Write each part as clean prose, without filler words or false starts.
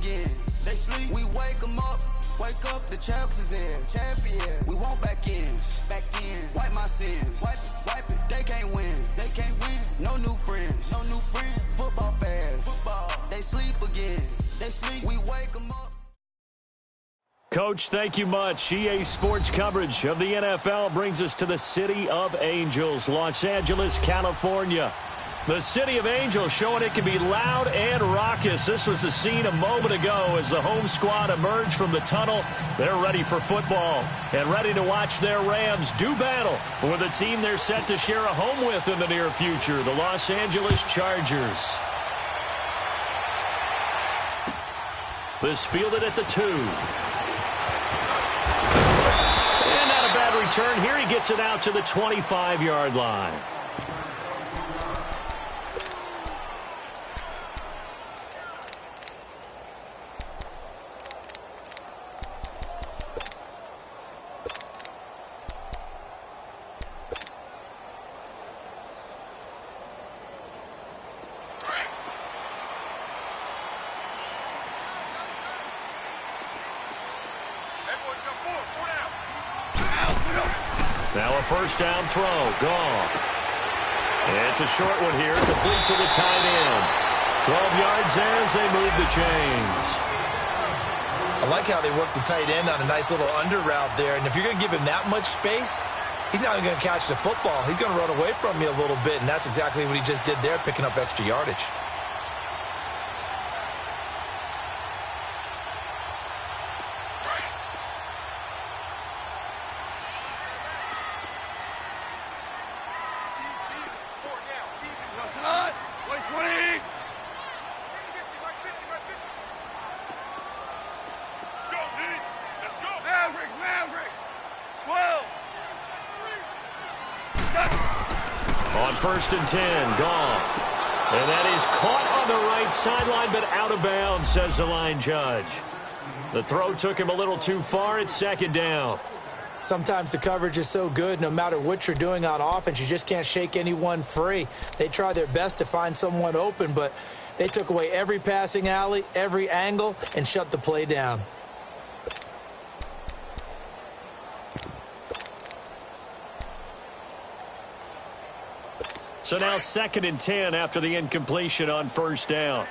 again. They sleep, we wake them up. Wake up, the champs is in. Champion, we want back ends. Back in, wipe my sins. Wipe it, they can't win. They can't win. No new friends. No new friends. Football fans. Football, they sleep again. They sleep, we wake them up. Coach, thank you much. EA Sports coverage of the NFL brings us to the City of Angels, Los Angeles, California. The City of Angels showing it can be loud and raucous. This was the scene a moment ago as the home squad emerged from the tunnel. They're ready for football and ready to watch their Rams do battle with a team they're set to share a home with in the near future, the Los Angeles Chargers. This fielded at the 2. And not a bad return here. He gets it out to the 25-yard line. Now a first down throw. Goff. It's a short one here. Complete to the tight end. 12 yards there as they move the chains. I like how they work the tight end on a nice little under route there. And if you're going to give him that much space, he's not going to catch the football. He's going to run away from me a little bit, and that's exactly what he just did there, picking up extra yardage. On 1st and 10, Goff. And that is caught on the right sideline, but out of bounds, says the line judge. The throw took him a little too far. It's 2nd down. Sometimes the coverage is so good, no matter what you're doing on offense, you just can't shake anyone free. They try their best to find someone open, but they took away every passing alley, every angle, and shut the play down. So now 2nd and 10 after the incompletion on 1st down.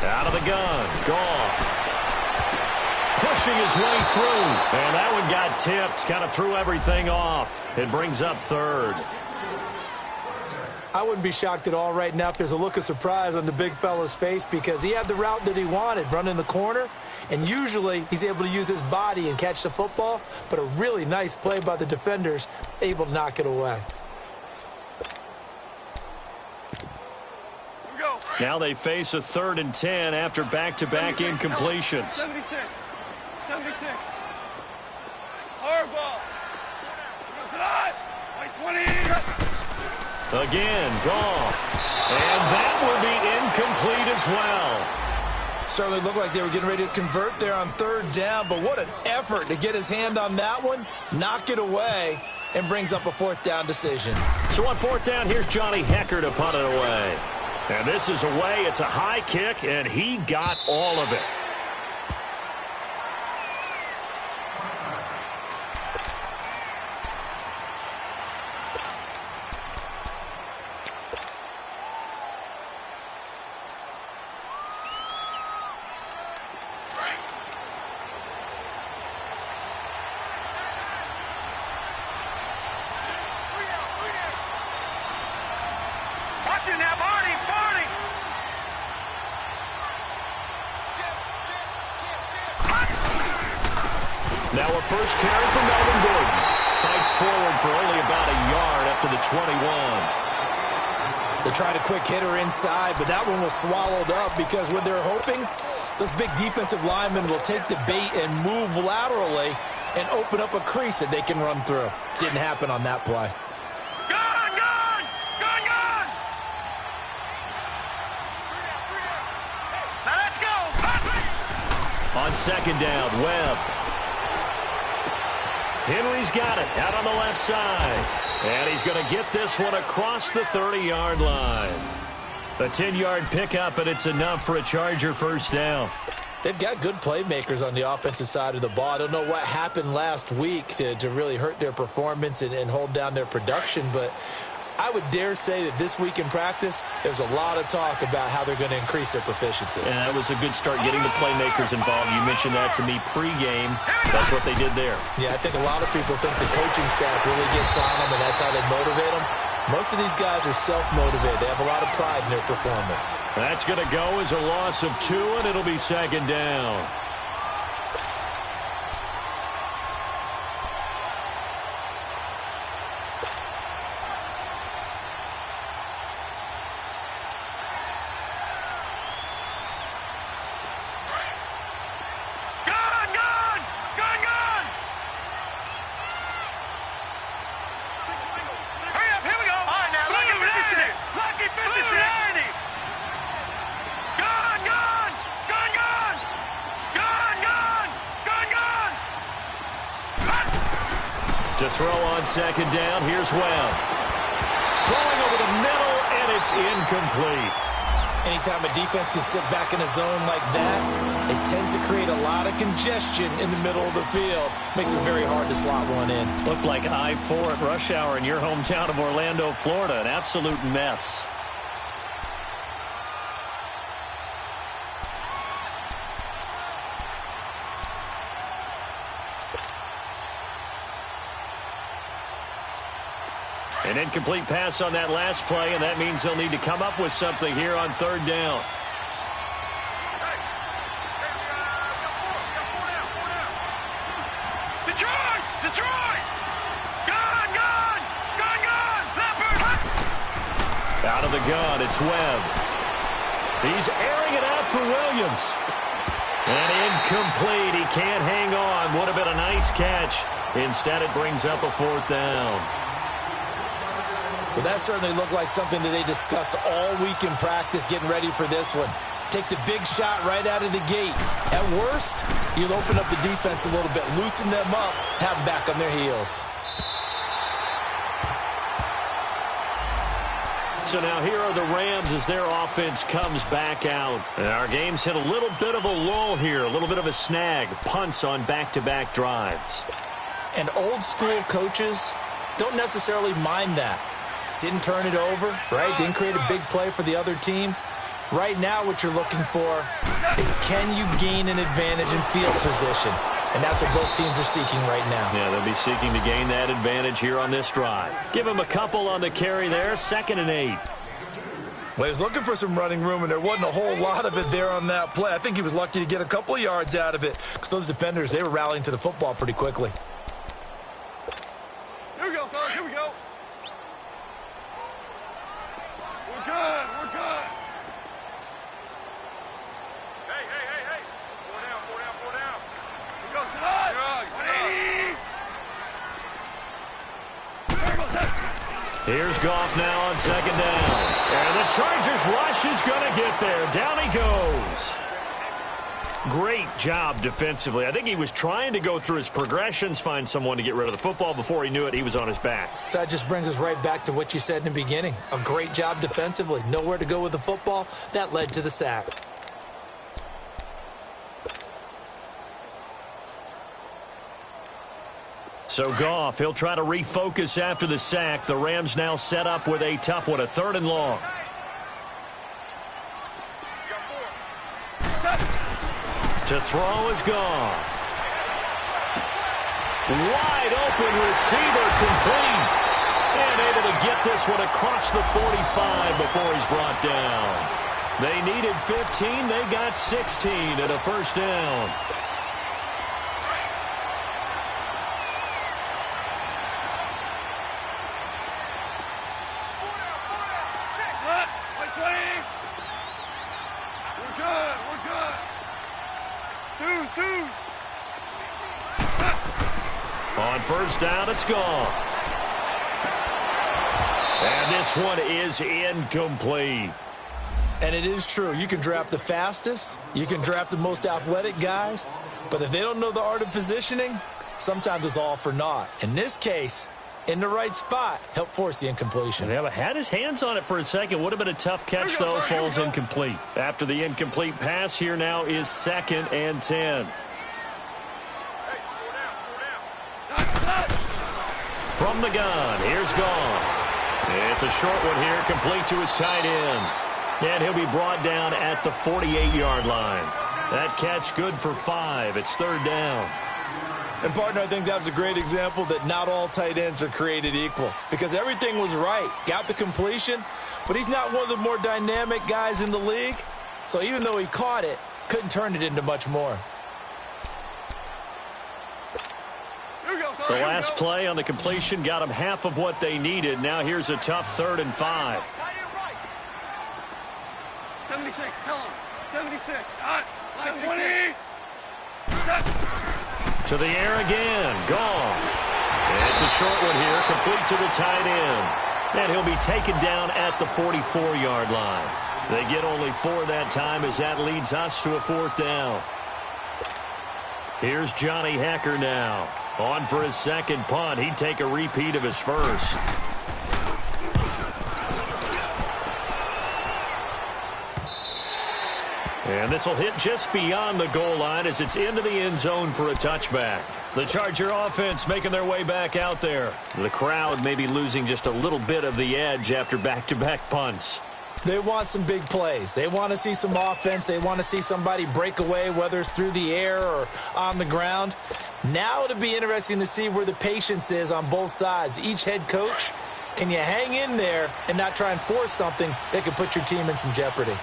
Out of the gun, Goff. Pushing his way through. And that one got tipped, kind of threw everything off. It brings up 3rd. I wouldn't be shocked at all right now if there's a look of surprise on the big fella's face because he had the route that he wanted, running the corner, and usually he's able to use his body and catch the football, but a really nice play by the defenders, able to knock it away. Now they face a 3rd and 10 after back-to-back incompletions. 76. Hard ball. Goes it on. Like 20. Again, Goff. And that will be incomplete as well. Certainly looked like they were getting ready to convert there on 3rd down, but what an effort to get his hand on that one, knock it away, and brings up a 4th down decision. So on 4th down, here's Johnny Hecker to punt it away. And this is away. It's a high kick, and he got all of it. Now a first carry for Melvin Gordon. Fights forward for only about a yard up to the 21. They tried a quick hitter inside, but that one was swallowed up because when they're hoping, those big defensive linemen will take the bait and move laterally and open up a crease that they can run through. Didn't happen on that play. Now let's go. On 2nd down, Webb. Henry's got it out on the left side. And he's going to get this one across the 30-yard line. A 10-yard pickup, and it's enough for a Charger first down. They've got good playmakers on the offensive side of the ball. I don't know what happened last week to really hurt their performance and hold down their production, but I would dare say that this week in practice, there's a lot of talk about how they're going to increase their proficiency. And that was a good start getting the playmakers involved. You mentioned that to me pregame. That's what they did there. Yeah, I think a lot of people think the coaching staff really gets on them, and that's how they motivate them. Most of these guys are self-motivated. They have a lot of pride in their performance. That's going to go as a loss of 2, and it'll be second down. To throw on second down, here's Webb. Throwing over the middle, and it's incomplete. Anytime a defense can sit back in a zone like that, it tends to create a lot of congestion in the middle of the field. Makes it very hard to slot one in. Looked like I-4 at rush hour in your hometown of Orlando, Florida. An absolute mess. An incomplete pass on that last play, and that means they'll need to come up with something here on third down. Detroit! Detroit! Gun! Gun! Gun! Gun! Leopard! Out of the gun, it's Webb. He's airing it out for Williams. And incomplete. He can't hang on. Would have been a nice catch. Instead, it brings up a fourth down. Well, that certainly looked like something that they discussed all week in practice getting ready for this one. Take the big shot right out of the gate. At worst, you'll open up the defense a little bit, loosen them up, have them back on their heels. So now here are the Rams as their offense comes back out. And our game's hit a little bit of a lull here, a little bit of a snag. Punts on back-to-back drives. And old school coaches don't necessarily mind that. Didn't turn it over, right? Didn't create a big play for the other team. Right now what you're looking for is can you gain an advantage in field position? And that's what both teams are seeking right now. Yeah, they'll be seeking to gain that advantage here on this drive. Give them a couple on the carry there, 2nd and 8. Well, he was looking for some running room, and there wasn't a whole lot of it there on that play. I think he was lucky to get a couple of yards out of it because those defenders, they were rallying to the football pretty quickly. Here we go, fellas. Here we go. We're good. We're good. Hey, hey, hey, hey. 4 down, 4 down, 4 down. Here goes tonight. 180. Here's Goff now on 2nd down. And the Chargers rush is going to get there. Down he goes. Great job defensively. I think he was trying to go through his progressions, find someone to get rid of the football. Before he knew it, he was on his back. So that just brings us right back to what you said in the beginning. A great job defensively. Nowhere to go with the football. That led to the sack. So Goff, he'll try to refocus after the sack. The Rams now set up with a tough one, a 3rd and long. To throw is Goff. Wide open receiver complete. And able to get this one across the 45 before he's brought down. They needed 15. They got 16 and a first down. On first down, it's gone. And this one is incomplete. And it is true. You can draft the fastest. You can draft the most athletic guys. But if they don't know the art of positioning, sometimes it's all for naught. In this case, in the right spot, helped force the incompletion. Yeah, but had his hands on it for a second. Would have been a tough catch, though. Falls incomplete. After the incomplete pass, here now is 2nd and 10. From the gun, here's Goff. It's a short one here, complete to his tight end. And he'll be brought down at the 48-yard line. That catch good for 5. It's 3rd down. And, partner, I think that was a great example that not all tight ends are created equal, because everything was right. Got the completion, but he's not one of the more dynamic guys in the league. So even though he caught it, couldn't turn it into much more. The last play on the completion got them half of what they needed. Now here's a tough 3rd and 5. 76, tell him. 76. 76. To the air again. Goff. It's a short one here, complete to the tight end. And he'll be taken down at the 44-yard line. They get only 4 that time as that leads us to a 4th down. Here's Johnny Hecker now. On for his 2nd punt. He'd take a repeat of his first. And this will hit just beyond the goal line as it's into the end zone for a touchback. The Charger offense making their way back out there. The crowd may be losing just a little bit of the edge after back-to-back punts. They want some big plays. They want to see some offense. They want to see somebody break away, whether it's through the air or on the ground. Now it'll be interesting to see where the patience is on both sides. Each head coach, can you hang in there and not try and force something that could put your team in some jeopardy?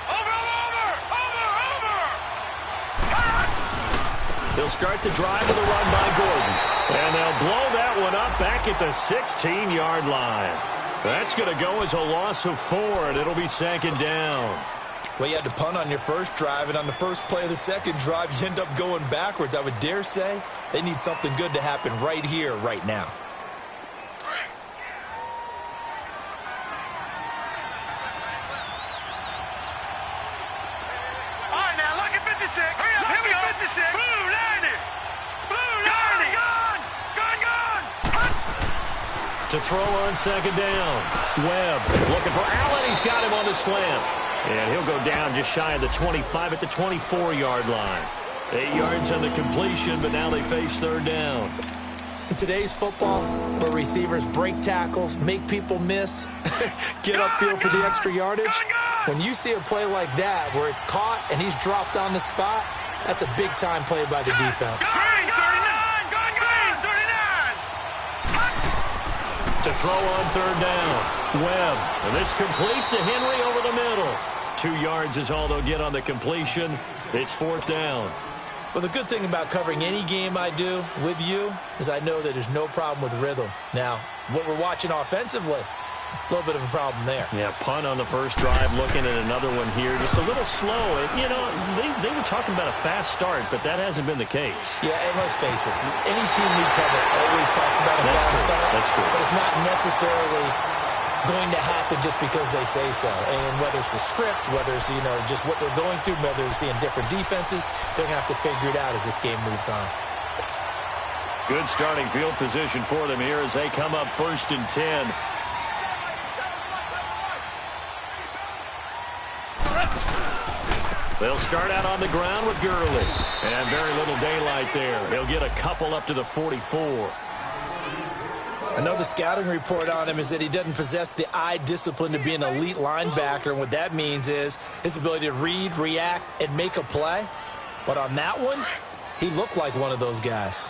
They'll start the drive with a run by Gordon. And they'll blow that one up back at the 16-yard line. That's going to go as a loss of 4, and it'll be 2nd down. Well, you had to punt on your first drive, and on the first play of the second drive, you end up going backwards. I would dare say they need something good to happen right here, right now. All right, now look at 56. Here we go. 56. Blue 90. Blue 90. Gun. To throw on 2nd down. Webb looking for Allen. He's got him on the slant. And he'll go down just shy of the 25 at the 24-yard line. 8 yards on the completion, but now they face 3rd down. In today's football, where receivers break tackles, make people miss, get upfield for the extra yardage, when you see a play like that where it's caught and he's dropped on the spot, that's a big-time play by the defense. Green 39. To throw on 3rd down. Webb. And this complete to Henry over the middle. 2 yards is all they'll get on the completion. It's 4th down. Well, the good thing about covering any game I do with you is I know that there's no problem with rhythm. Now, what we're watching offensively, a little bit of a problem there. Yeah, punt on the first drive, looking at another one here. Just a little slow. You know, they were talking about a fast start, but that hasn't been the case. Yeah, and let's face it, any team we cover always talks about a fast start. That's true. But it's not necessarily going to happen just because they say so. And whether it's the script, whether it's, you know, just what they're going through, whether it's seeing different defenses, they're going to have to figure it out as this game moves on. Good starting field position for them here as they come up 1st and 10. They'll start out on the ground with Gurley. And very little daylight there. He'll get a couple up to the 44. I know the scouting report on him is that he doesn't possess the eye discipline to be an elite linebacker. And what that means is his ability to read, react, and make a play. But on that one, he looked like one of those guys.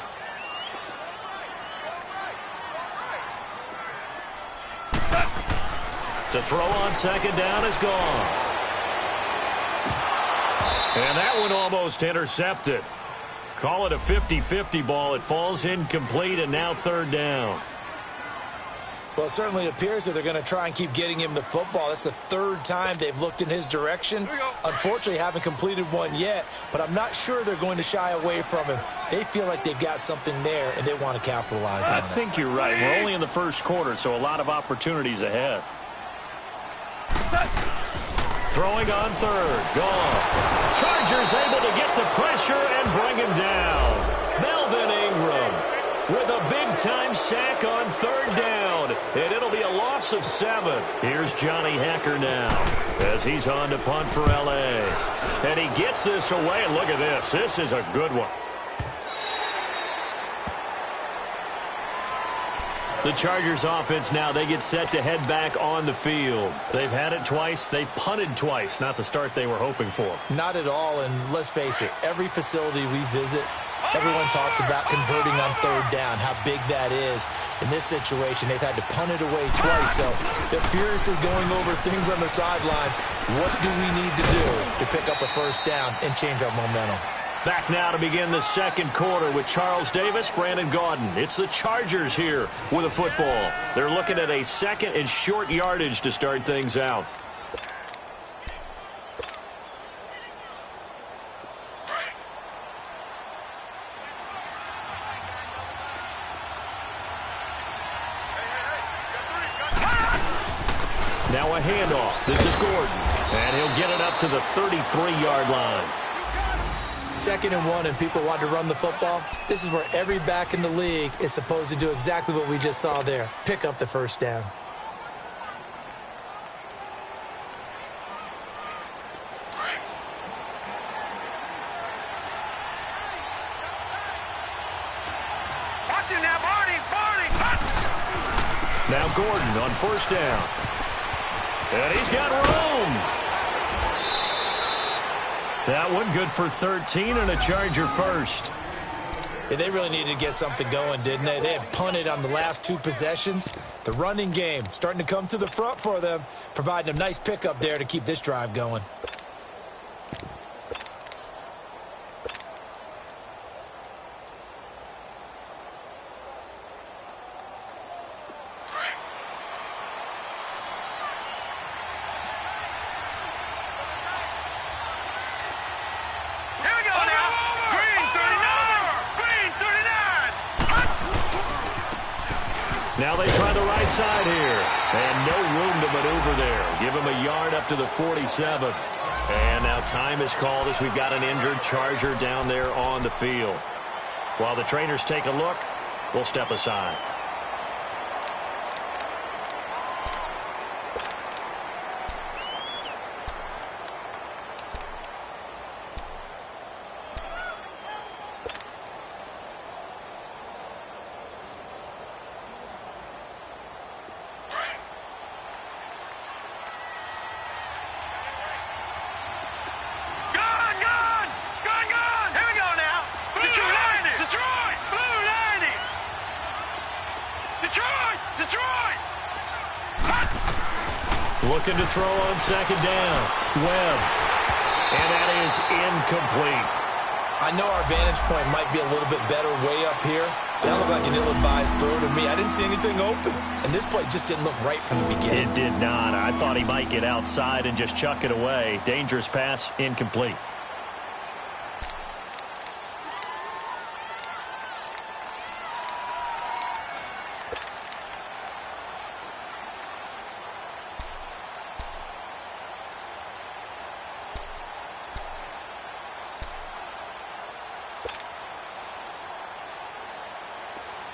To throw on 2nd down is gone. And that one almost intercepted. Call it a 50-50 ball. It falls incomplete, and now 3rd down. Well, it certainly appears that they're going to try and keep getting him the football. That's the 3rd time they've looked in his direction. Unfortunately, haven't completed one yet, but I'm not sure they're going to shy away from him. They feel like they've got something there, and they want to capitalize on it. I think you're right. We're only in the first quarter, so a lot of opportunities ahead. Throwing on 3rd. Gone. Chargers able to get the pressure and bring him down. Melvin Ingram. big-time sack on third down, and it'll be a loss of 7. Here's Johnny Hacker now as he's on to punt for L.A. And he gets this away, and look at this. This is a good one. The Chargers offense now, they get set to head back on the field. They've had it twice. They've punted twice. Not the start they were hoping for. Not at all, and let's face it, every facility we visit, everyone talks about converting on third down, how big that is. In this situation, they've had to punt it away twice, so they're furiously going over things on the sidelines. What do we need to do to pick up a first down and change our momentum? Back now to begin the second quarter with Charles Davis, Brandon Gaudin. It's the Chargers here with a football. They're looking at a second and short yardage to start things out. Now a handoff. This is Gordon. And he'll get it up to the 33-yard line. 2nd and 1 and people want to run the football. This is where every back in the league is supposed to do exactly what we just saw there. Pick up the first down. Watch him now, Barney. Now Gordon on first down. And he's got room. That one good for 13 and a Charger first. Yeah, they really needed to get something going, didn't they? They had punted on the last 2 possessions. The running game starting to come to the front for them, providing a nice pickup there to keep this drive going. Now they try the right side here. And no room to maneuver there. Give him a yard up to the 47. And now time is called as we've got an injured Charger down there on the field. While the trainers take a look, we'll step aside. Looking to throw on second down. Webb. And that is incomplete. I know our vantage point might be a little bit better way up here. That looked like an ill-advised throw to me. I didn't see anything open. And this play just didn't look right from the beginning. It did not. I thought he might get outside and just chuck it away. Dangerous pass, incomplete.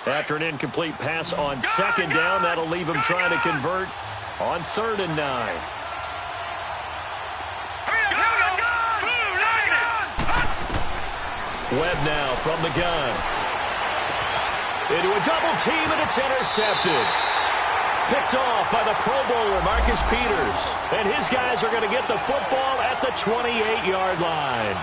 After an incomplete pass on second down, that'll leave him trying to convert on 3rd and 9. Webb now from the gun. Into a double team, and it's intercepted. Picked off by the Pro Bowler, Marcus Peters. And his guys are going to get the football at the 28-yard line.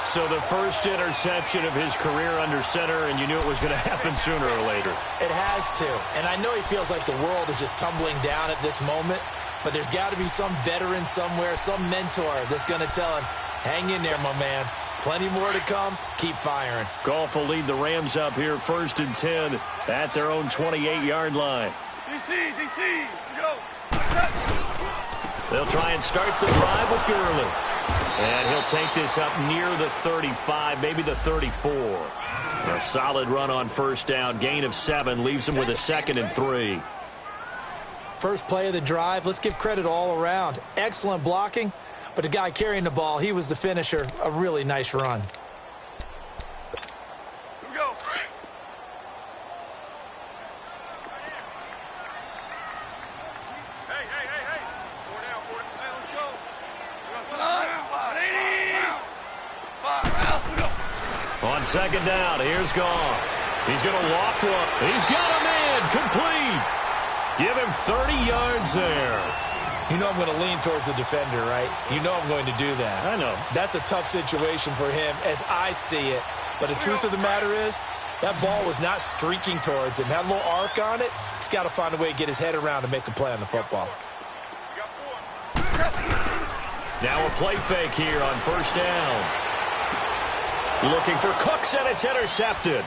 So the first interception of his career under center, and you knew it was going to happen sooner or later. It has to. And I know he feels like the world is just tumbling down at this moment, but there's got to be some veteran somewhere, some mentor that's going to tell him, hang in there, my man. Plenty more to come. Keep firing. Goff will lead the Rams up here 1st and 10 at their own 28-yard line. DC, go. They'll try and start the drive with Gurley. And he'll take this up near the 35, maybe the 34. A solid run on first down. Gain of 7 leaves him with a 2nd and 3. First play of the drive. Let's give credit all around. Excellent blocking. But the guy carrying the ball, he was the finisher. A really nice run. Here we go. On second down, here's Goff. He's going to loft one. He's got him in. Complete. Give him 30 yards there. You know I'm going to lean towards the defender, right? You know I'm going to do that. I know. That's a tough situation for him as I see it. But the truth of the matter is, that ball was not streaking towards him. That little arc on it, he's got to find a way to get his head around and make a play on the football. Now a play fake here on first down. Looking for Cooks, and it's intercepted.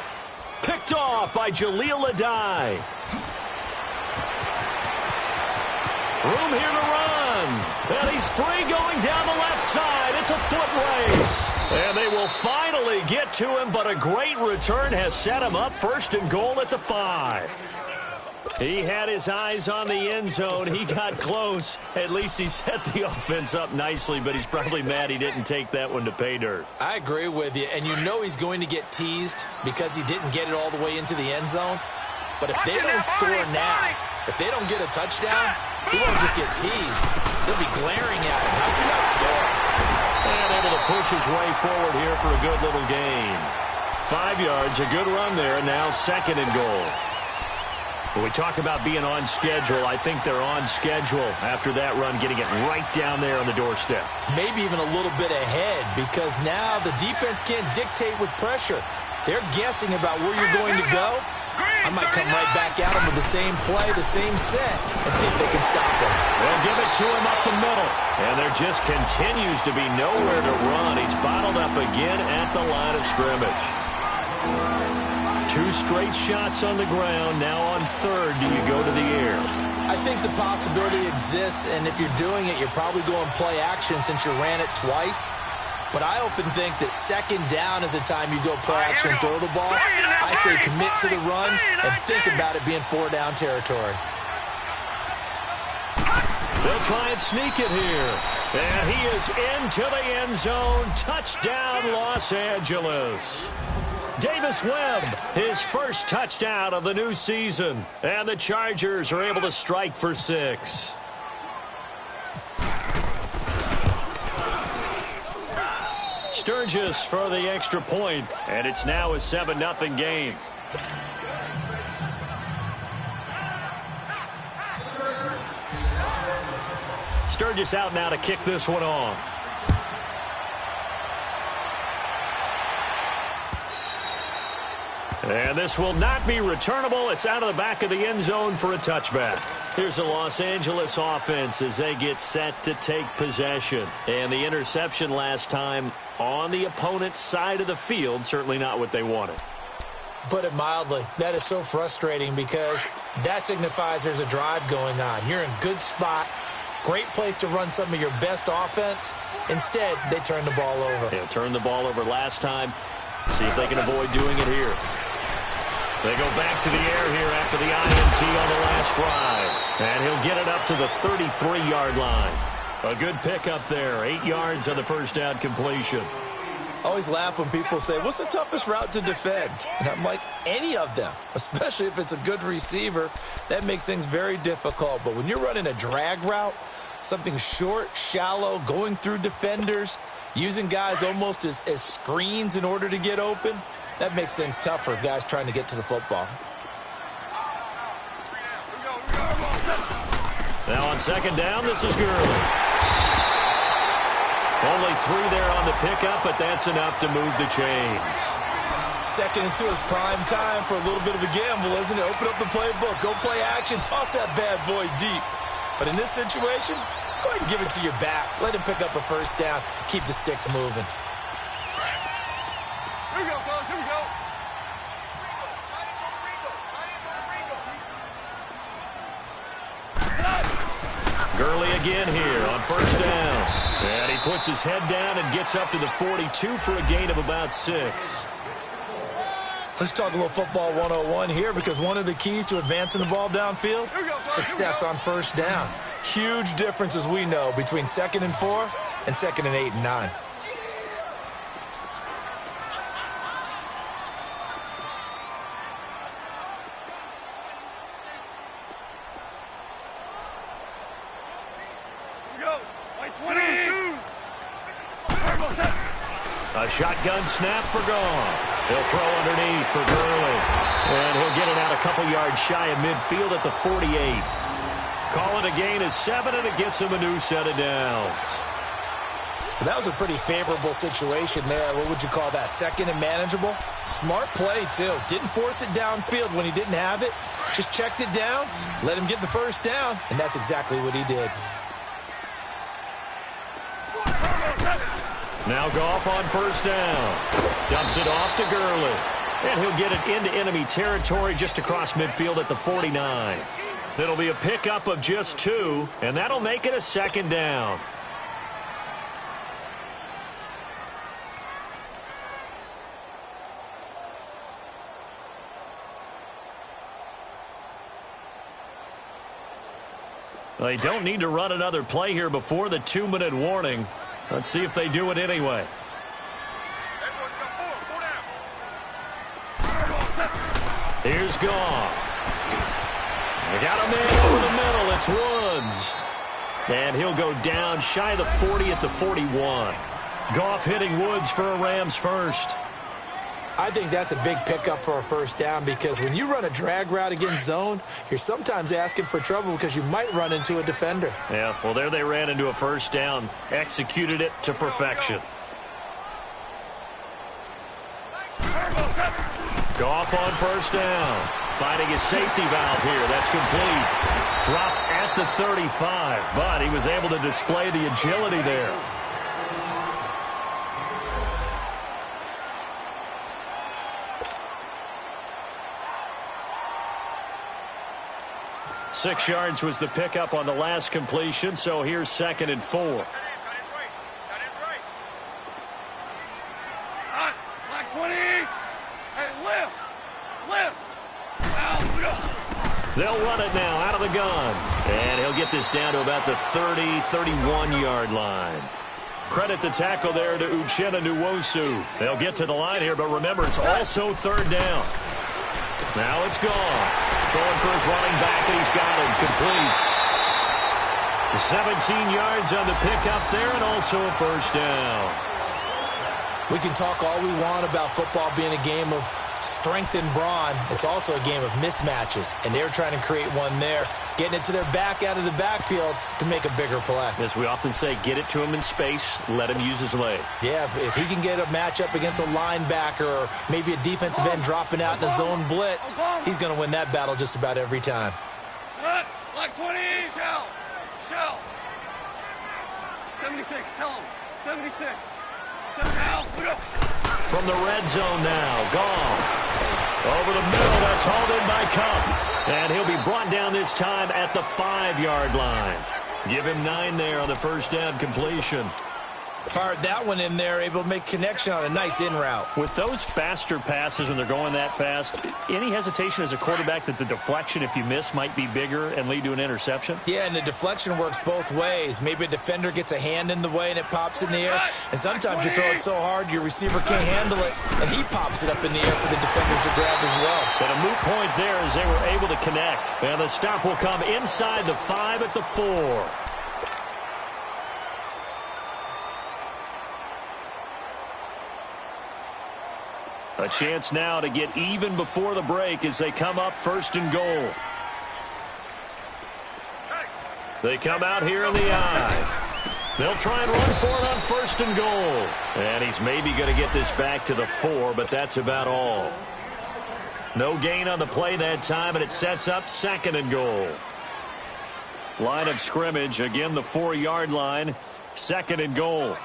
Picked off by Jaleel Adai. Room here to run. And he's free going down the left side. It's a foot race. And they will finally get to him, but a great return has set him up first and goal at the 5. He had his eyes on the end zone. He got close. At least he set the offense up nicely, but he's probably mad he didn't take that one to pay dirt. I agree with you, and you know he's going to get teased because he didn't get it all the way into the end zone. But if they don't score now, if they don't get a touchdown, he won't just get teased. They'll be glaring at him. How'd you not score? And able to push his way forward here for a good little gain. 5 yards, a good run there, and now second and goal. When we talk about being on schedule, I think they're on schedule after that run, getting it right down there on the doorstep. Maybe even a little bit ahead, because now the defense can't dictate with pressure. They're guessing about where you're going to go. I might come right back at them with the same play, the same set, and see if they can stop him. They'll give it to him up the middle. And there just continues to be nowhere to run. He's bottled up again at the line of scrimmage. 2 straight shots on the ground. Now on third, do you go to the air? I think the possibility exists, and if you're doing it, you're probably going play action since you ran it twice. But I often think that second down is a time you go play action and throw the ball. I say commit to the run and think about it being 4-down territory. They'll try and sneak it here. And he is into the end zone. Touchdown, Los Angeles. Davis Webb, his first touchdown of the new season. And the Chargers are able to strike for 6. Sturgis for the extra point, and it's now a 7-0 game. Sturgis out now to kick this one off. And this will not be returnable. It's out of the back of the end zone for a touchback. Here's the Los Angeles offense as they get set to take possession. And the interception last time on the opponent's side of the field, certainly not what they wanted. Put it mildly, that is so frustrating because that signifies there's a drive going on. You're in good spot, great place to run some of your best offense. Instead, they turn the ball over. Yeah, turned the ball over last time. See if they can avoid doing it here. They go back to the air here after the INT on the last drive. And he'll get it up to the 33-yard line. A good pickup there. 8 yards on the first down completion. I always laugh when people say, what's the toughest route to defend? And I'm like, any of them, especially if it's a good receiver. That makes things very difficult. But when you're running a drag route, something short, shallow, going through defenders, using guys almost as screens in order to get open, that makes things tough for guys trying to get to the football. Now on second down, this is Gurley. Only 3 there on the pickup, but that's enough to move the chains. 2nd and 2 is prime time for a little bit of a gamble, isn't it? Open up the playbook, go play action, toss that bad boy deep. But in this situation, go ahead and give it to your back. Let him pick up a first down, keep the sticks moving. Here we go, fellas, here we go. Gurley again here on first down. And he puts his head down and gets up to the 42 for a gain of about 6. Let's talk a little football 101 here, because one of the keys to advancing the ball downfield, success on first down. Huge difference, as we know, between 2nd and 4 and 2nd and 8 and 9. A shotgun snap for Goff. He'll throw underneath for Gurley. And he'll get it out a couple yards shy of midfield at the 48. Call it a gain of 7, and it gets him a new set of downs. That was a pretty favorable situation there. What would you call that? Second and manageable? Smart play, too. Didn't force it downfield when he didn't have it. Just checked it down, let him get the first down, and that's exactly what he did. Now Goff on first down. Dumps it off to Gurley. And he'll get it into enemy territory just across midfield at the 49. It'll be a pickup of just 2, and that'll make it a second down. They don't need to run another play here before the 2-minute warning. Let's see if they do it anyway. Here's Goff. They got a man over the middle. It's Woods. And he'll go down shy of the 40 at the 41. Goff hitting Woods for a Rams first. I think that's a big pickup for a first down because when you run a drag route against zone, you're sometimes asking for trouble because you might run into a defender. Yeah, well, there they ran into a first down. Executed it to perfection. Goff on first down. Finding his safety valve here. That's complete. Dropped at the 35, but he was able to display the agility there. Six yards was the pickup on the last completion, so here's 2nd and 4. Black 20. Hey, lift. They'll run it now out of the gun. And he'll get this down to about the 30, 31-yard line. Credit the tackle there to Uchenna Nwosu. They'll get to the line here, but remember, it's also 3rd down. Now it's gone. Throwing for his running back, and he's got him complete. 17 yards on the pickup there, and also a first down. We can talk all we want about football being a game of strength and brawn. It's also a game of mismatches, and they're trying to create one there, getting it to their back out of the backfield to make a bigger play. As we often say, get it to him in space, let him use his leg. Yeah, if he can get a matchup against a linebacker or maybe a defensive end dropping out in a zone blitz, he's going to win that battle just about every time. Black 20. Shell. 76. Tell him. 76. From the red zone now, Goff. Over the middle, that's hauled in by Kupp. And he'll be brought down this time at the 5-yard line. Give him 9 there on the first down completion. Fired that one in there, able to make connection on a nice in route. With those faster passes when they're going that fast, any hesitation as a quarterback that the deflection, if you miss, might be bigger and lead to an interception? Yeah, and the deflection works both ways. Maybe a defender gets a hand in the way and it pops in the air. And sometimes you throw it so hard your receiver can't handle it, and he pops it up in the air for the defenders to grab as well. But a moot point there as they were able to connect. And the stop will come inside the 5 at the 4. A chance now to get even before the break as they come up 1st and goal. They come out here in the eye. They'll try and run for it on 1st and goal. And he's maybe going to get this back to the 4, but that's about all. No gain on the play that time, and it sets up 2nd and goal. Line of scrimmage, again the 4-yard line, 2nd and goal.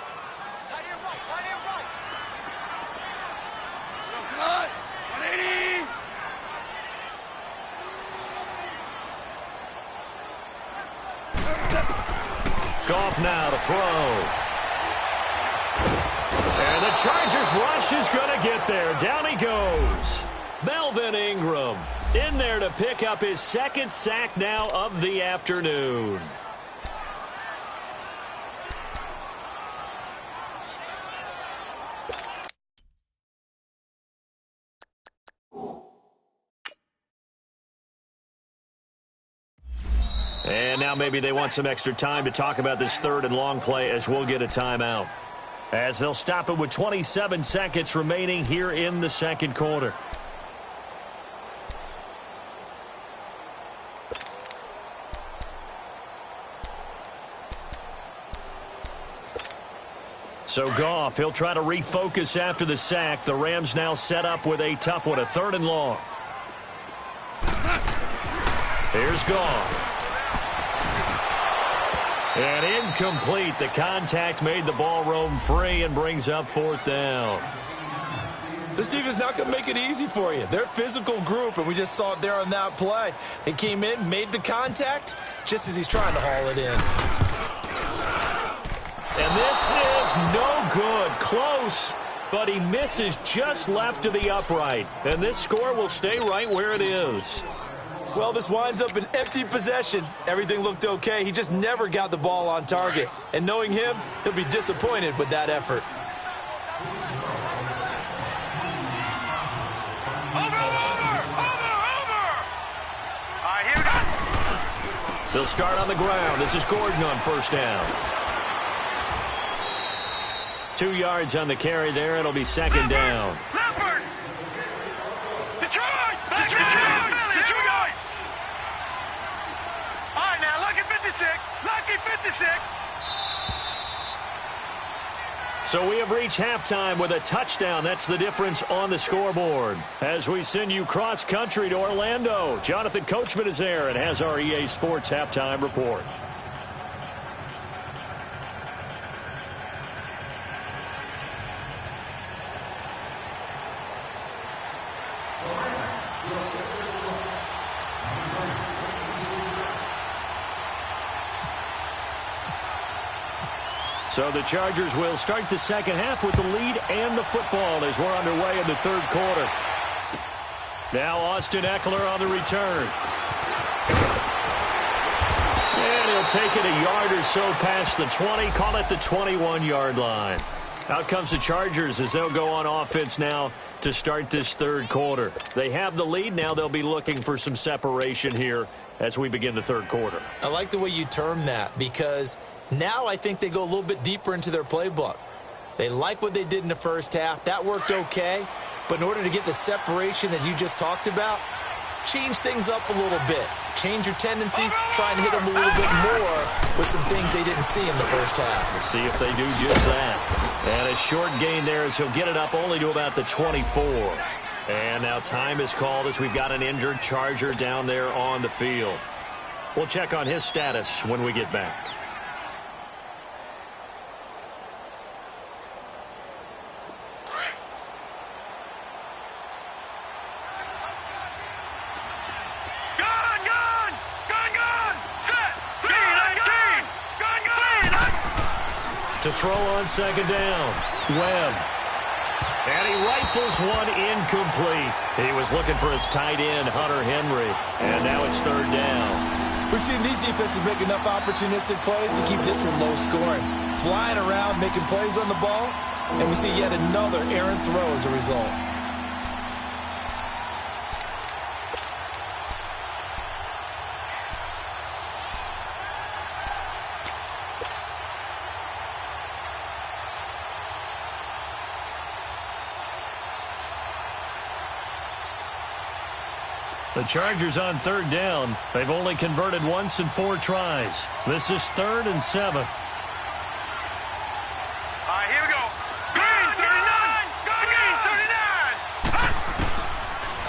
Goff now to throw. And the Chargers rush is going to get there. Down he goes. Melvin Ingram in there to pick up his 2nd sack now of the afternoon. And now maybe they want some extra time to talk about this 3rd and long play as we'll get a timeout. as they'll stop it with 27 seconds remaining here in the second quarter. So Goff, he'll try to refocus after the sack. The Rams now set up with a tough one, a 3rd and long. Here's Goff. And incomplete. The contact made the ball roam free and brings up 4th down. This defense is not going to make it easy for you. They're a physical group, and we just saw it there on that play. They came in, made the contact, just as he's trying to haul it in. And this is no good. Close, but he misses just left of the upright. And this score will stay right where it is. Well, this winds up an empty possession. Everything looked okay. He just never got the ball on target. And knowing him, he'll be disappointed with that effort. Over! All right, here we go. They'll start on the ground. This is Gordon on 1st down. 2 yards on the carry there. It'll be 2nd down. Leopard! Detroit! Detroit! All right, now, lucky 56. Lucky 56. So we have reached halftime with a touchdown. That's the difference on the scoreboard. As we send you cross-country to Orlando, Jonathan Coachman is there and has our EA Sports halftime report. So the Chargers will start the second half with the lead and the football as we're underway in the 3rd quarter. Now Austin Eckler on the return. And he'll take it a yard or so past the 20, call it the 21-yard line. Out comes the Chargers as they'll go on offense now to start this 3rd quarter. They have the lead. Now they'll be looking for some separation here as we begin the 3rd quarter. I like the way you term that because now I think they go a little bit deeper into their playbook. They like what they did in the first half. That worked okay. But in order to get the separation that you just talked about, change things up a little bit. Change your tendencies, try and hit them a little bit more with some things they didn't see in the first half. We'll see if they do just that. And a short gain there as he'll get it up only to about the 24. And now time is called as we've got an injured Charger down there on the field. We'll check on his status when we get back. To throw on 2nd down, Webb. And he rifles one incomplete. He was looking for his tight end, Hunter Henry. And now it's 3rd down. We've seen these defenses make enough opportunistic plays to keep this one low scoring. Flying around, making plays on the ball, and we see yet another errant throw as a result. The Chargers on 3rd down. They've only converted once in 4 tries. This is 3rd and 7. All right, here we go. Green, 39. Green, 39.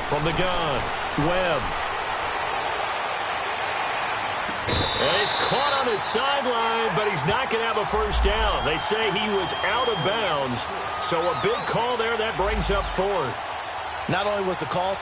From the gun, Webb. And he's caught on the sideline, but he's not going to have a 1st down. They say he was out of bounds. So a big call there that brings up 4th. Not only was the call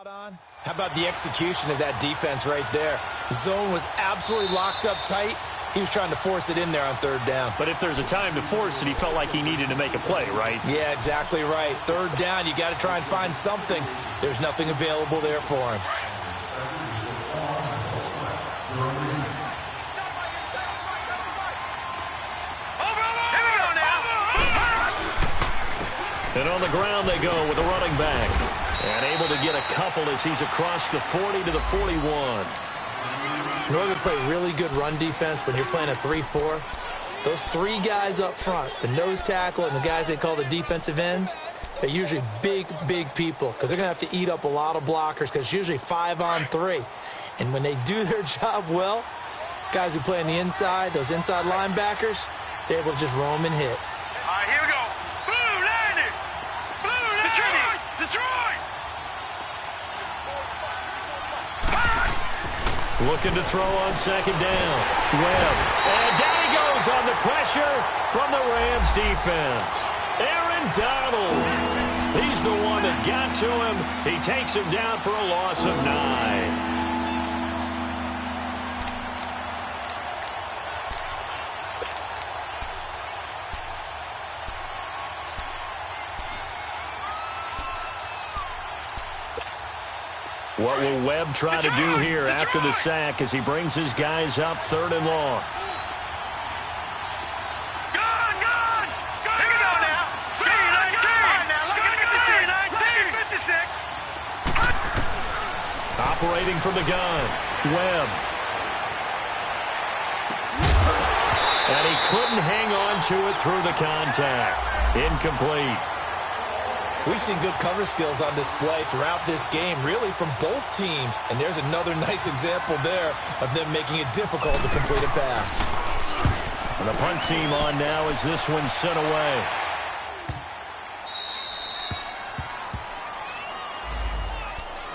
on. How about the execution of that defense right there? Zone was absolutely locked up tight. He was trying to force it in there on 3rd down. But if there's a time to force it, he felt like he needed to make a play, right? Yeah, exactly right. 3rd down, you got to try and find something. There's nothing available there for him. And on the ground they go with a running back. And able to get a couple as he's across the 40 to the 41. In order to play really good run defense when you're playing a 3-4, those three guys up front, the nose tackle and the guys they call the defensive ends, they're usually big, big people because they're going to have to eat up a lot of blockers because it's usually 5-on-3. And when they do their job well, guys who play on the inside, those inside linebackers, they're able to just roam and hit. All right, here we go. Blue line it. Blue line it. Detroit. Looking to throw on second down. Webb. And down he goes on the pressure from the Rams defense. Aaron Donald. He's the one that got to him. He takes him down for a loss of 9. What will Webb try to do here after the sack as he brings his guys up 3rd and long? Gone! Here we go now. 3-19. Now look at the 56. Operating from the gun, Webb. And he couldn't hang on to it through the contact. Incomplete. We've seen good cover skills on display throughout this game, really from both teams. And there's another nice example there of them making it difficult to complete a pass. And the punt team on now as this one's sent away.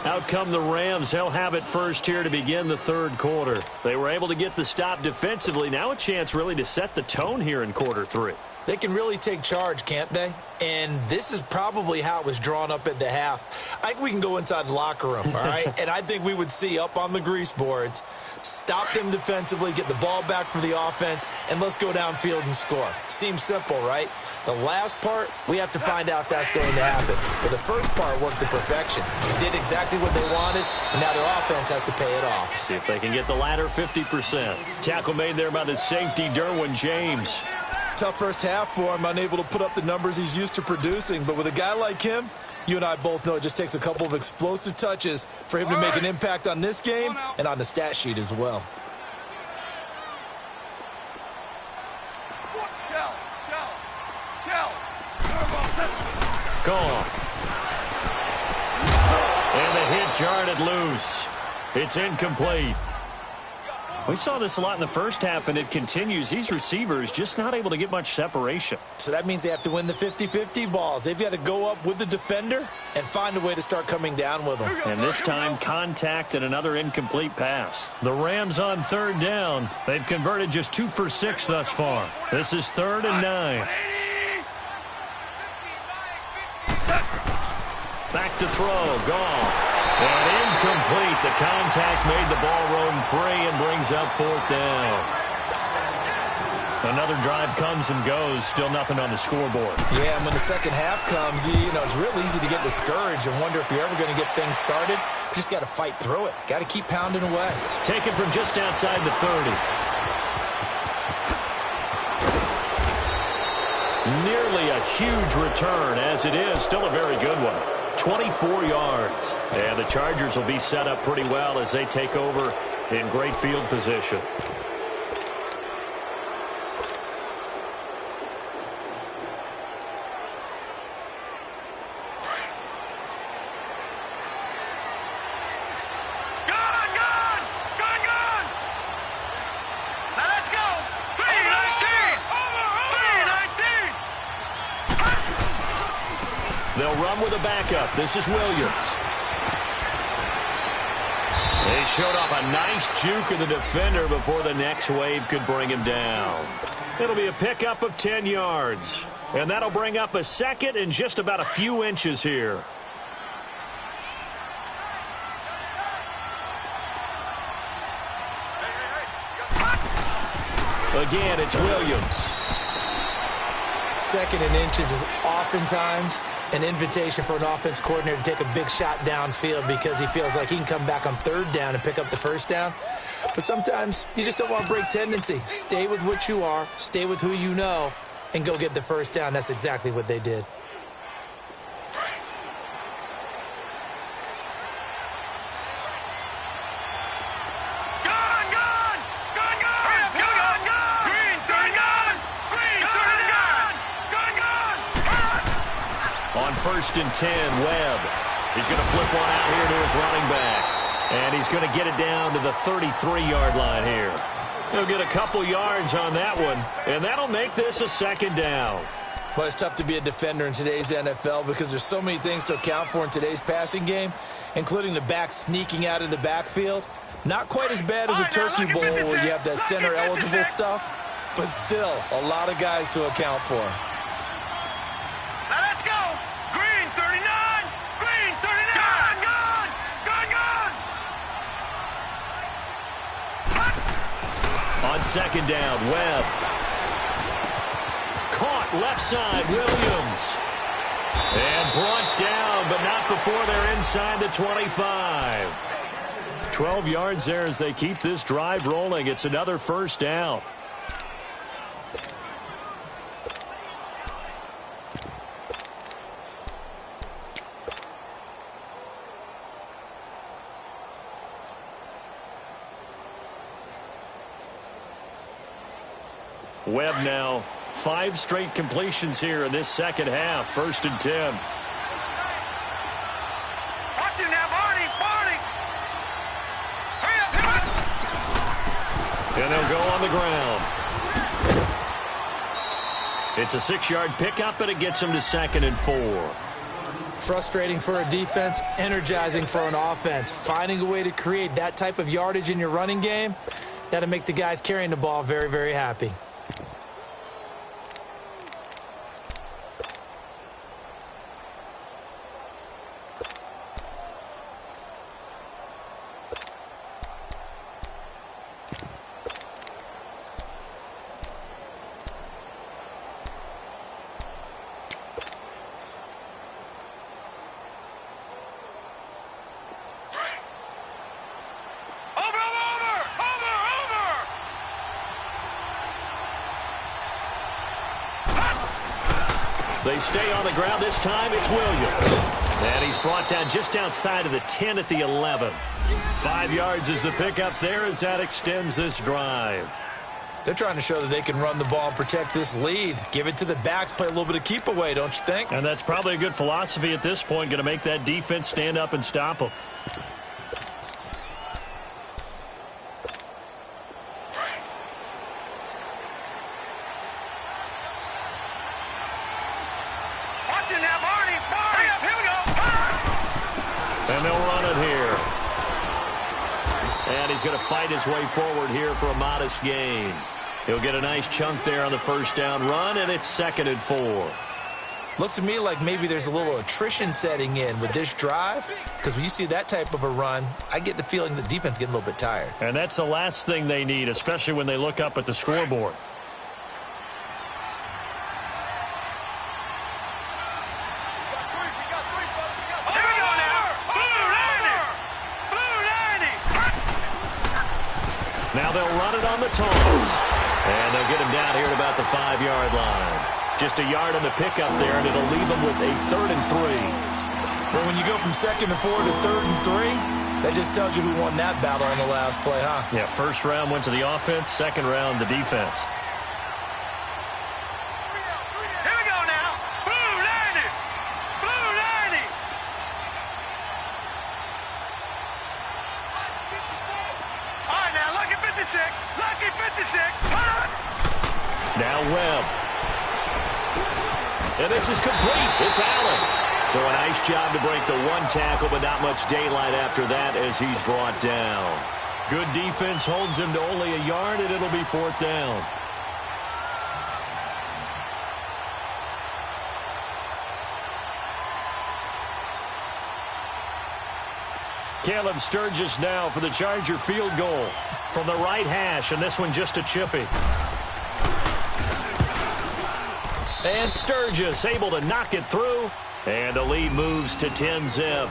Out come the Rams. They'll have it first here to begin the 3rd quarter. They were able to get the stop defensively. Now a chance really to set the tone here in quarter 3. They can really take charge, can't they? And this is probably how it was drawn up at the half. I think we can go inside the locker room, all right? And I think we would see up on the grease boards, stop them defensively, get the ball back for the offense, and let's go downfield and score. Seems simple, right? The last part, we have to find out if that's going to happen. But the first part worked to perfection. Did exactly what they wanted, and now their offense has to pay it off. See if they can get the latter 50%. Tackle made there by the safety, Derwin James. Tough first half for him, unable to put up the numbers he's used to producing. But with a guy like him, you and I both know it just takes a couple of explosive touches for him to make an impact on this game and on the stat sheet as well. Gone. And the hit jarred it loose. It's incomplete. We saw this a lot in the first half, and it continues. These receivers just not able to get much separation. So that means they have to win the 50-50 balls. They've got to go up with the defender and find a way to start coming down with them. And this time, contact and another incomplete pass. The Rams on 3rd down. They've converted just 2 for 6 thus far. This is 3rd and 9. Back to throw. Gone. And incomplete. The contact made the ball roam free and brings up 4th down. Another drive comes and goes. Still nothing on the scoreboard. Yeah, and when the second half comes, you know, it's real easy to get discouraged and wonder if you're ever going to get things started. You just got to fight through it. Got to keep pounding away. Taken from just outside the 30. Nearly a huge return, as it is. Still a very good one. 24 yards. And the Chargers will be set up pretty well as they take over in great field position. Now let's go. 3-19. 3-19. They'll run with a backup. This is Williams. They showed off a nice juke of the defender before the next wave could bring him down. It'll be a pickup of 10 yards. And that'll bring up a second and just about a few inches here. Again, it's Williams. Second and inches is oftentimes an invitation for an offense coordinator to take a big shot downfield because he feels like he can come back on 3rd down and pick up the first down. But sometimes you just don't want to break tendency. Stay with what you are, stay with who you know, and go get the first down. That's exactly what they did. Go! 1st and 10. Webb. He's going to flip one out here to his running back. And he's going to get it down to the 33-yard line here. He'll get a couple yards on that one, and that'll make this a 2nd down. Well, it's tough to be a defender in today's NFL because there's so many things to account for in today's passing game, including the back sneaking out of the backfield. Not quite as bad as a turkey bowl where you have that center-eligible stuff, but still a lot of guys to account for. Now let's go. Green 39. Green 39. Gone. On 2nd down, Webb. Caught left side, Williams. And brought down, but not before they're inside the 25. 12 yards there as they keep this drive rolling. It's another 1st down. Webb now 5 straight completions here in this 2nd half. 1st and 10. Watch him now, Barney. Hurry up. And they'll go on the ground. It's a 6-yard pickup, and it gets them to 2nd and 4. Frustrating for a defense, energizing for an offense. Finding a way to create that type of yardage in your running game, that'll make the guys carrying the ball very, very happy. They stay on the ground. This time it's Williams. And he's brought down just outside of the 10 at the 11. 5 yards is the pickup there as that extends this drive. They're trying to show that they can run the ball and protect this lead. Give it to the backs, play a little bit of keep away, don't you think? And that's probably a good philosophy at this point, going to make that defense stand up and stop them. And they'll run it here. And he's going to fight his way forward here for a modest gain. He'll get a nice chunk there on the 1st down run, and it's 2nd and 4. Looks to me like maybe there's a little attrition setting in with this drive, because when you see that type of a run, I get the feeling the defense getting a little bit tired. And that's the last thing they need, especially when they look up at the scoreboard. Now they'll run it on the toss. And they'll get him down here at about the 5-yard line. Just a yard on the pickup there, and it'll leave them with a 3rd and 3. But when you go from 2nd and 4 to 3rd and 3, that just tells you who won that battle on the last play, huh? Yeah, 1st round went to the offense, 2nd round the defense. Here we go now. Blue 90. Blue 90. All right, now, lucky 56. Lucky 56. Now Webb. And this is complete. It's Allen. So a nice job to break the 1 tackle, but not much daylight after that as he's brought down. Good defense holds him to only a yard, and it'll be 4th down. Caleb Sturgis now for the Charger field goal from the right hash, and this one just a chippy. And Sturgis able to knock it through, and the lead moves to 10-zip.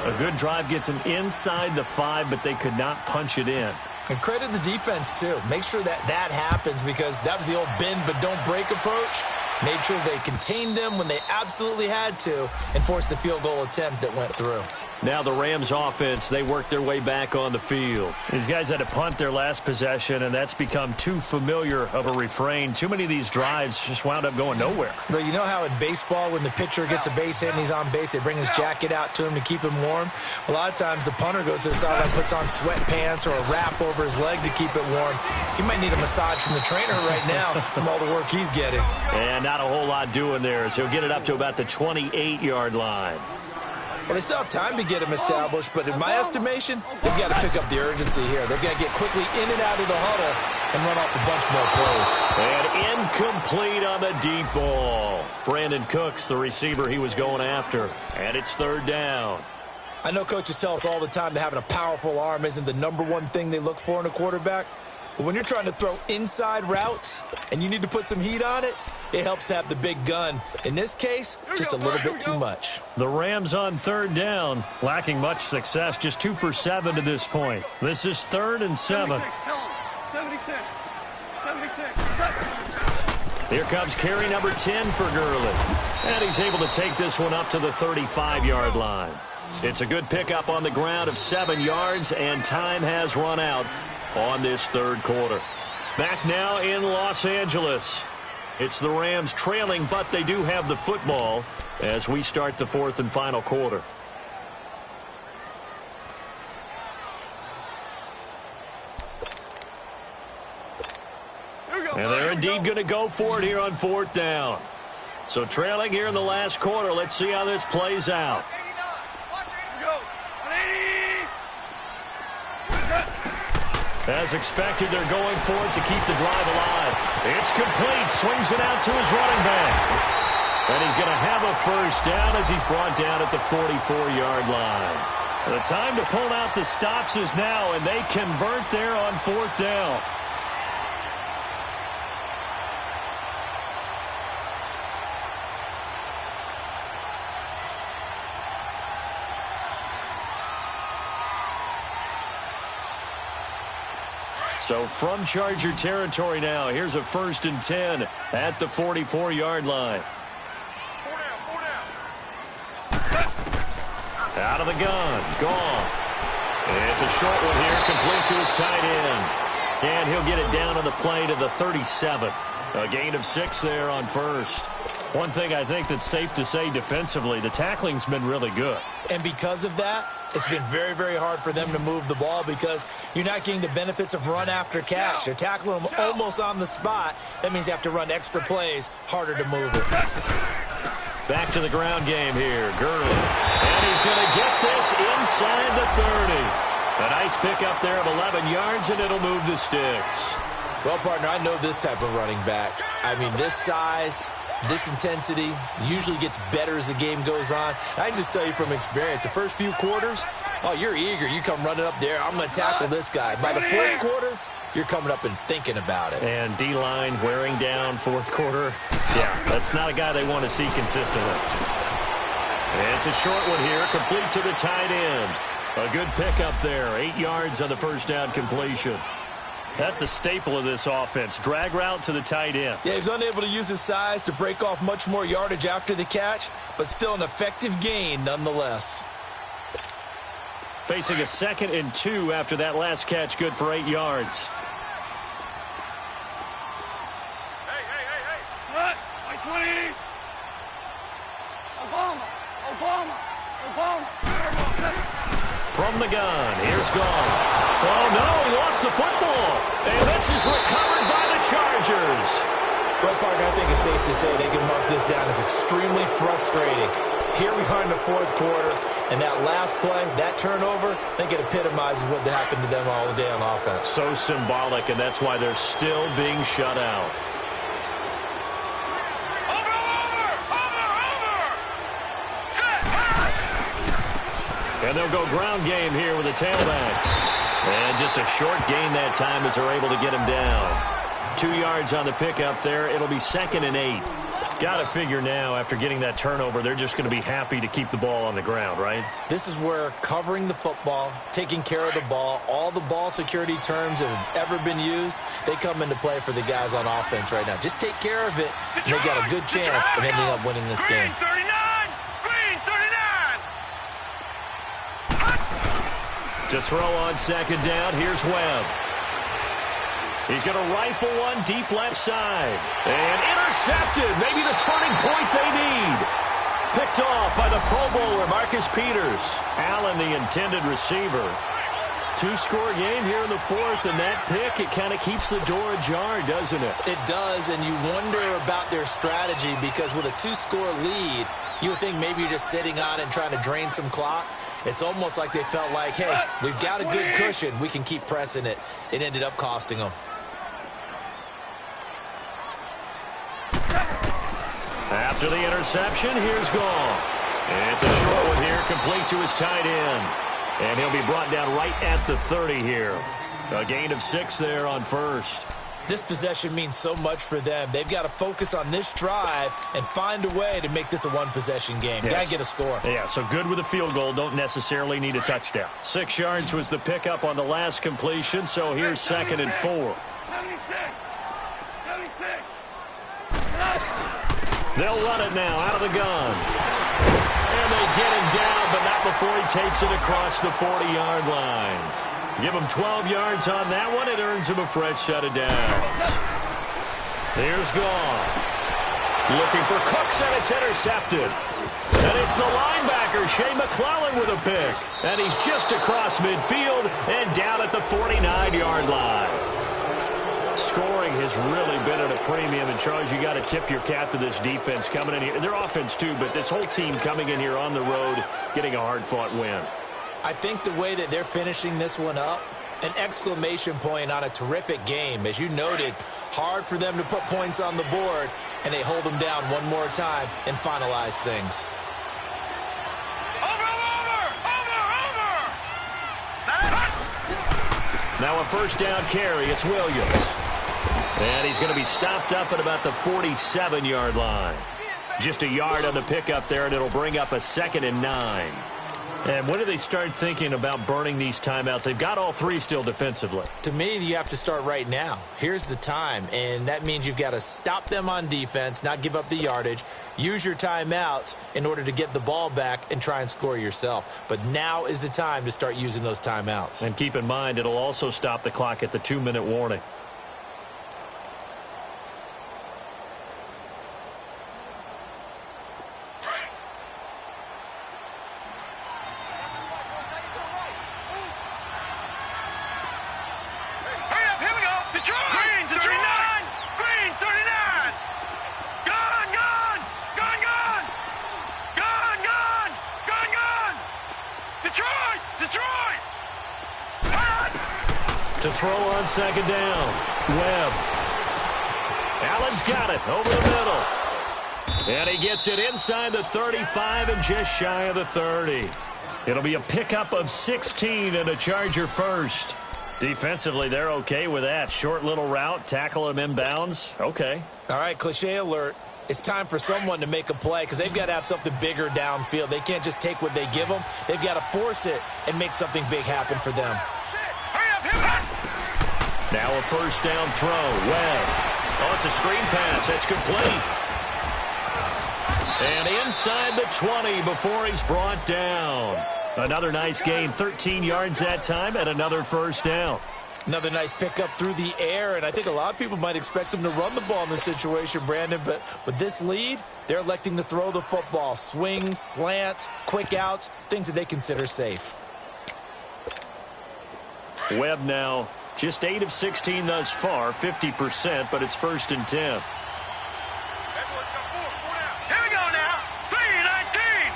A good drive gets them inside the 5, but they could not punch it in. And credit the defense, too. Make sure that that happens, because that was the old bend but don't break approach. made sure they contained them when they absolutely had to, and forced the field goal attempt that went through. Now the Rams offense, they work their way back on the field. These guys had to punt their last possession, and that's become too familiar of a refrain. Too many of these drives just wound up going nowhere. But you know how in baseball, when the pitcher gets a base hit and he's on base, they bring his jacket out to him to keep him warm? A lot of times the punter goes to the sideline, puts on sweatpants or a wrap over his leg to keep it warm. He might need a massage from the trainer right now from all the work he's getting. And not a whole lot doing there, so he'll get it up to about the 28-yard line. Well, they still have time to get him established, but in my estimation, they've got to pick up the urgency here. They've got to get quickly in and out of the huddle and run off a bunch more plays. And incomplete on the deep ball. Brandon Cooks, the receiver he was going after. And it's third down. I know coaches tell us all the time that having a powerful arm isn't the #1 thing they look for in a quarterback. But when you're trying to throw inside routes and you need to put some heat on it, it helps to have the big gun. In this case, just a little bit too much. The Rams on third down, lacking much success, just 2 for 7 to this point. This is 3rd and 7. 76. Here comes carry number 10 for Gurley. And he's able to take this one up to the 35-yard line. It's a good pickup on the ground of 7 yards, and time has run out on this third quarter. Back now in Los Angeles. It's the Rams trailing, but they do have the football as we start the 4th and final quarter. And they're indeed going to go for it here on 4th down. So trailing here in the last quarter. Let's see how this plays out. As expected, they're going for it to keep the drive alive. It's complete. Swings it out to his running back. And he's going to have a first down as he's brought down at the 44-yard line. The time to pull out the stops is now, and they convert there on 4th down. So from Charger territory now, here's a 1st and 10 at the 44-yard line. Out of the gun, gone. It's a short one here, complete to his tight end. And he'll get it down on the play to the 37. A gain of 6 there on 1st. One thing I think that's safe to say defensively, the tackling's been really good. And because of that, it's been very, very hard for them to move the ball because you're not getting the benefits of run after catch. They're tackling them almost on the spot. That means you have to run extra plays, harder to move it. Back to the ground game here, Gurley. And he's going to get this inside the 30. A nice pickup there of 11 yards, and it'll move the sticks. Well, partner, I know this type of running back. I mean, this size, this intensity usually gets better as the game goes on. I can just tell you from experience, the first few quarters, oh, you're eager. You come running up there, I'm going to tackle this guy. By the 4th quarter, you're coming up and thinking about it. And D-line wearing down 4th quarter. Yeah, that's not a guy they want to see consistently. And it's a short one here, complete to the tight end. A good pickup there, 8 yards on the first down completion. That's a staple of this offense. Drag route to the tight end. Yeah, he's unable to use his size to break off much more yardage after the catch, but still an effective gain nonetheless. Facing a 2nd and 2 after that last catch, good for 8 yards. Hey. What? 20. Obama. From the gun, here's gone. Oh, no, he lost the football. And this is recovered by the Chargers. Well, partner, I think it's safe to say they can mark this down as extremely frustrating. Here we are in the 4th quarter, and that last play, that turnover, I think it epitomizes what happened to them all day on offense. So symbolic, and that's why they're still being shut out. And they'll go ground game here with a tailback. And just a short gain that time as they're able to get him down. 2 yards on the pickup there. It'll be 2nd and 8. Got to figure now, after getting that turnover, they're just going to be happy to keep the ball on the ground, right? This is where covering the football, taking care of the ball, all the ball security terms that have ever been used, they come into play for the guys on offense right now. Just take care of it, and they've got a good chance of ending up winning this game. Green 39! Green 39! To throw on second down, here's Webb. He's going to rifle one deep left side. And intercepted. Maybe the turning point they need. Picked off by the Pro Bowler, Marcus Peters. Allen, the intended receiver. Two-score game here in the fourth, and that pick, it kind of keeps the door ajar, doesn't it? It does, and you wonder about their strategy because with a two-score lead, you would think maybe you're just sitting on it and trying to drain some clock. It's almost like they felt like, hey, we've got a good cushion. We can keep pressing it. It ended up costing them. After the interception, here's Goff. It's a short one here, complete to his tight end. And he'll be brought down right at the 30 here. A gain of 6 there on first. This possession means so much for them. They've got to focus on this drive and find a way to make this a one-possession game. Yes. Got to get a score. Yeah, so good with a field goal. Don't necessarily need a touchdown. 6 yards was the pickup on the last completion, so here's 2nd and 4. 76! 76! They'll run it now out of the gun. And they get him down, but not before he takes it across the 40-yard line. Give him 12 yards on that one. It earns him a fresh set of downs. Here's Goff. Looking for Cooks, and it's intercepted. And it's the linebacker, Shea McClellan, with a pick. And he's just across midfield and down at the 49-yard line. Scoring has really been at a premium, and Charles, you got to tip your cap to this defense coming in here. Their offense too, but this whole team coming in here on the road, getting a hard-fought win. I think the way that they're finishing this one up, an exclamation point on a terrific game. As you noted, hard for them to put points on the board, and they hold them down one more time and finalize things. Now a first down carry. It's Williams. And he's going to be stopped up at about the 47-yard line. Just a yard on the pickup there, and it'll bring up a 2nd and 9. And when do they start thinking about burning these timeouts? They've got all 3 still defensively. To me, you have to start right now. Here's the time, and that means you've got to stop them on defense, not give up the yardage, use your timeouts in order to get the ball back and try and score yourself. But now is the time to start using those timeouts. And keep in mind, it'll also stop the clock at the 2-minute warning. To throw on second down, Webb. Allen's got it over the middle. And he gets it inside the 35 and just shy of the 30. It'll be a pickup of 16 and a Charger first. Defensively, they're okay with that. Short little route, tackle him inbounds. Okay. All right, cliche alert. It's time for someone to make a play because they've got to have something bigger downfield. They can't just take what they give them. They've got to force it and make something big happen for them. Now a first down throw. Webb. Oh, it's a screen pass. That's complete. And inside the 20 before he's brought down. Another nice gain. 13 yards that time and another first down. Another nice pickup through the air, and I think a lot of people might expect them to run the ball in this situation, Brandon, but with this lead, they're electing to throw the football. Swings, slants, quick outs, things that they consider safe. Webb now just 8 of 16 thus far, 50%, but it's 1st and 10. Here we go now. 3-19.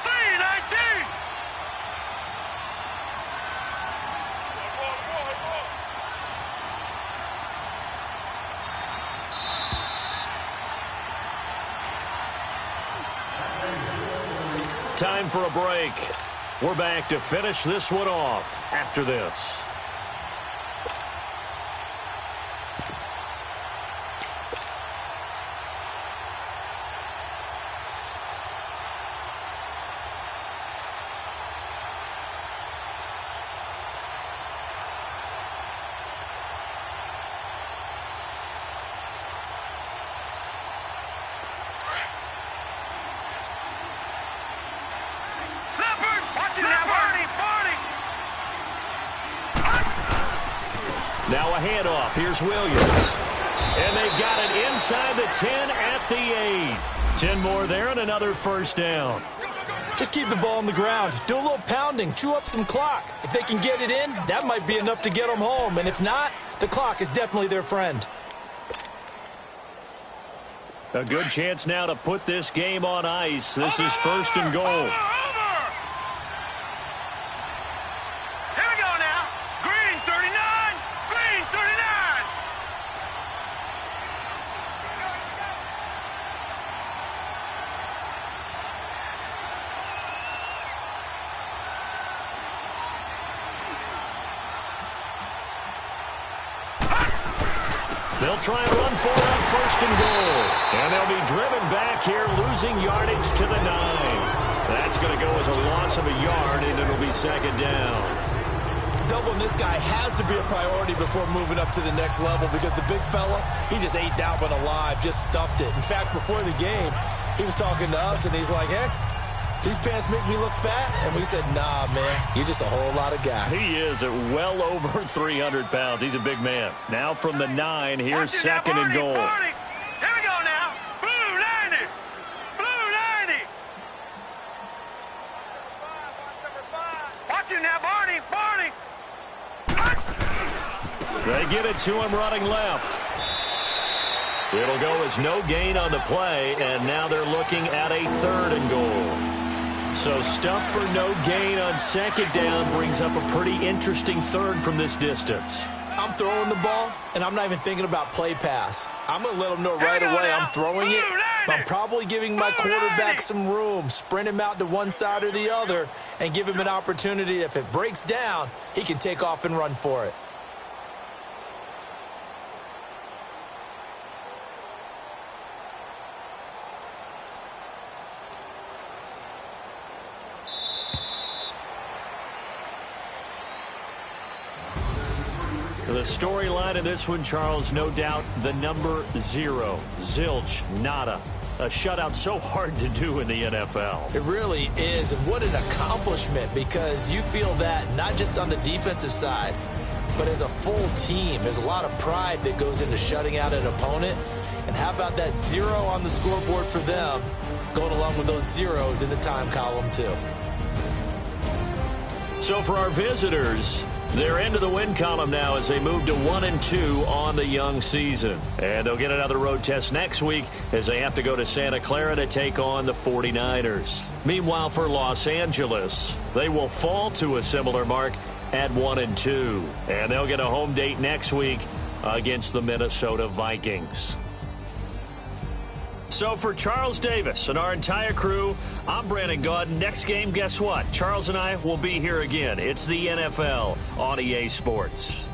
3-19. Time for a break. We're back to finish this one off after this. Now a handoff. Here's Williams. And they've got it inside the 10 at the 8. 10 more there and another first down. Just keep the ball on the ground. Do a little pounding. Chew up some clock. If they can get it in, that might be enough to get them home. And if not, the clock is definitely their friend. A good chance now to put this game on ice. This is first and goal. They'll try and run for it on first and goal. And they'll be driven back here, losing yardage to the 9. That's going to go as a loss of a yard, and it'll be second down. Doubling this guy has to be a priority before moving up to the next level because the big fella, he just ate that one alive, just stuffed it. In fact, before the game, he was talking to us, and he's like, hey, these pants make me look fat? And we said, nah, man, you're just a whole lot of guy. He is at well over 300 pounds. He's a big man. Now from the 9, here's second and goal. Barney. Here we go now. Blue 90. Blue 90. Watch it now, Barney. Barney. They get it to him running left. It'll go as no gain on the play, and now they're looking at a third and goal. So stuff for no gain on second down brings up a pretty interesting third from this distance. I'm throwing the ball, and I'm not even thinking about play pass. I'm going to let them know right away I'm throwing it. But I'm probably giving my quarterback some room, sprint him out to one side or the other, and give him an opportunity. If it breaks down, he can take off and run for it. The storyline of this one, Charles, no doubt the number 0. Zilch, nada. A shutout so hard to do in the NFL. It really is, and what an accomplishment, because you feel that not just on the defensive side, but as a full team. There's a lot of pride that goes into shutting out an opponent. And how about that 0 on the scoreboard for them, going along with those zeros in the time column too. So for our visitors, they're into the win column now as they move to 1-2 on the young season. And they'll get another road test next week as they have to go to Santa Clara to take on the 49ers. Meanwhile, for Los Angeles, they will fall to a similar mark at 1-2. And they'll get a home date next week against the Minnesota Vikings. So for Charles Davis and our entire crew, I'm Brandon Gaudin. Next game, guess what? Charles and I will be here again. It's the NFL on EA Sports.